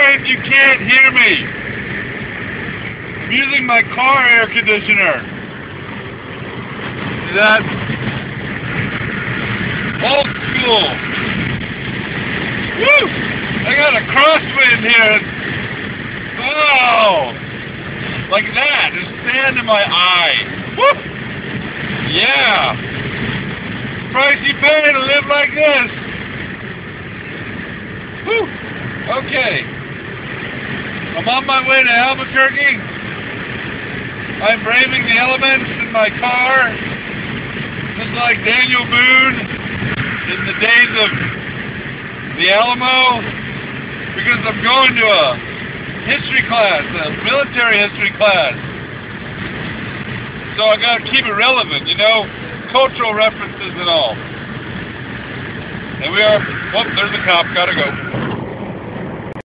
sorry if you can't hear me. I'm using my car air conditioner. See that? Old school. Woo! I got a crosswind here. Oh! Like that. There's sand in my eye. Woo! Yeah! Price you pay to live like this. Woo! Okay. I'm on my way to Albuquerque. I'm braving the elements in my car. Just like Daniel Boone in the days of the Alamo. Because I'm going to a history class, a military history class. So I gotta keep it relevant, you know? Cultural references and all. And we are, oh, there's a cop, gotta go.